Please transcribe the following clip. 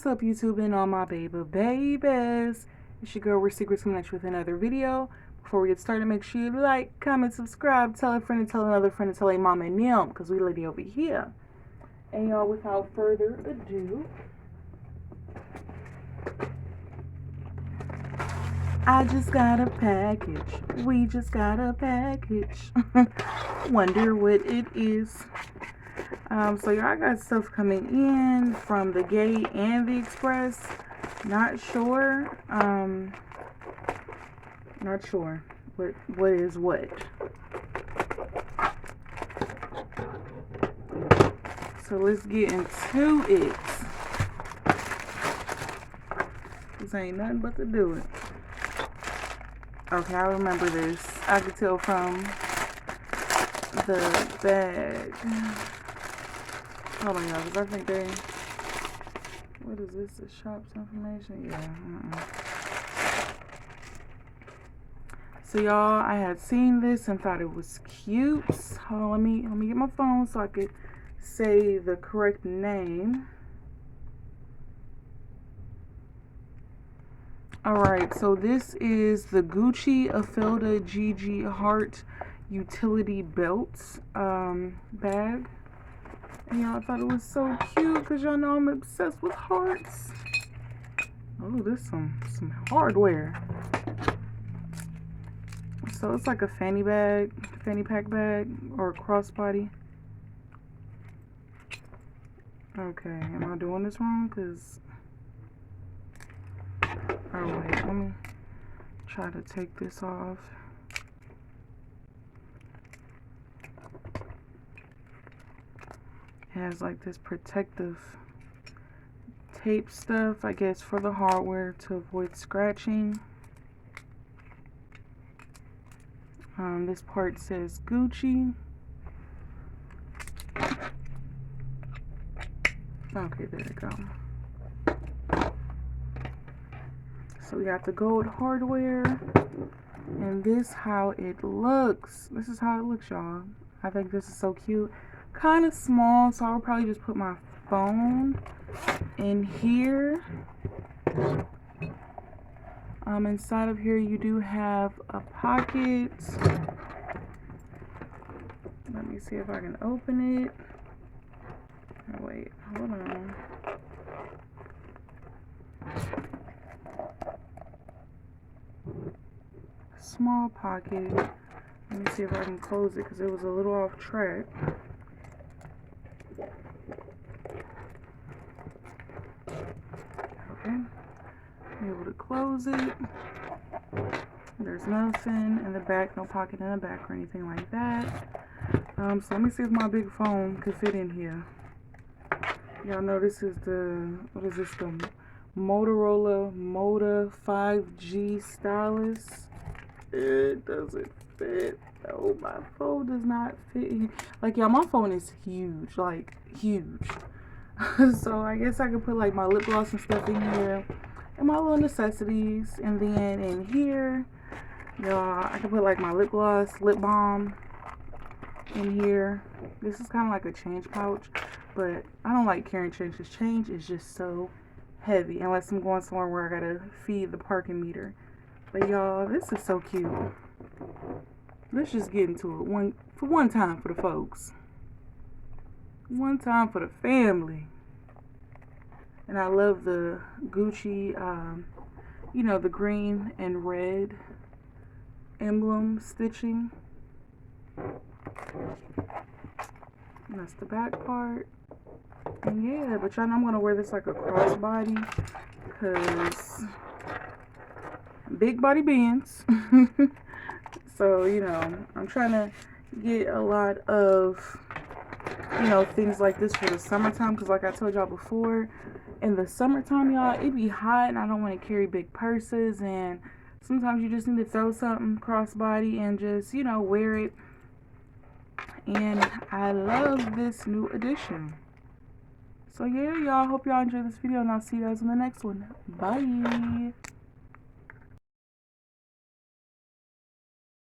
What's up, YouTube and all my babies? It's your girl, We're Secrets, coming at you with another video. Before we get started, make sure you like, comment, subscribe, tell a friend, and tell another friend, and tell a mama and them, because we lady over here. And y'all, without further ado, I just got a package. We just got a package. Wonder what it is. So y'all, I got stuff coming in from the Gate and the Express. Not sure. Not sure what is what. So let's get into it. This ain't nothing but to do it. Okay, I remember this. I could tell from the bag. Hold on, y'all, because I think they... What is this? The shop's information? Yeah. So, y'all, I had seen this and thought it was cute. Hold on, let me get my phone so I could say the correct name. Alright, so this is the Gucci Afilda GG Heart Utility Belt bag. And y'all, I thought it was so cute because y'all know I'm obsessed with hearts. Oh, this is some hardware. So it's like a fanny pack bag, or a crossbody. Okay, am I doing this wrong? Cause oh wait, let me try to take this off. It has like this protective tape stuff, I guess, for the hardware to avoid scratching. This part says Gucci. Okay, there we go. So we got the gold hardware, and this how it looks. This is how it looks, y'all. I think this is so cute. Kind of small, so I'll probably just put my phone in here. Inside of here you do have a pocket. Let me see if I can open it. Oh, wait, hold on. Small pocket. Let me see if I can close it because it was a little off track. Okay, I'm able to close it. There's nothing in the back, no pocket in the back or anything like that. So let me see if my big phone could fit in here. Y'all know this is the, what is this, the Motorola Moto 5G stylus. It doesn't fit. Oh, my phone does not fit in. Like, y'all, my phone is huge, like huge. So I guess I could put like my lip gloss and stuff in here, and my little necessities, and then in here, y'all, I could put like my lip gloss, lip balm in here. This is kind of like a change pouch, but I don't like carrying change because change is just so heavy unless I'm going somewhere where I gotta feed the parking meter. But y'all, this is so cute. Let's just get into it one time for the folks. One time for the family. And I love the Gucci, you know, the green and red emblem stitching. And that's the back part. And yeah, but y'all know I'm going to wear this like a crossbody because big body bands. So, you know, I'm trying to get a lot of, you know, things like this for the summertime, because like I told y'all before, in the summertime, y'all, it be hot and I don't want to carry big purses, and sometimes you just need to throw something crossbody and just, you know, wear it. And I love this new addition. So yeah, y'all, hope y'all enjoyed this video, and I'll see you guys in the next one. Bye.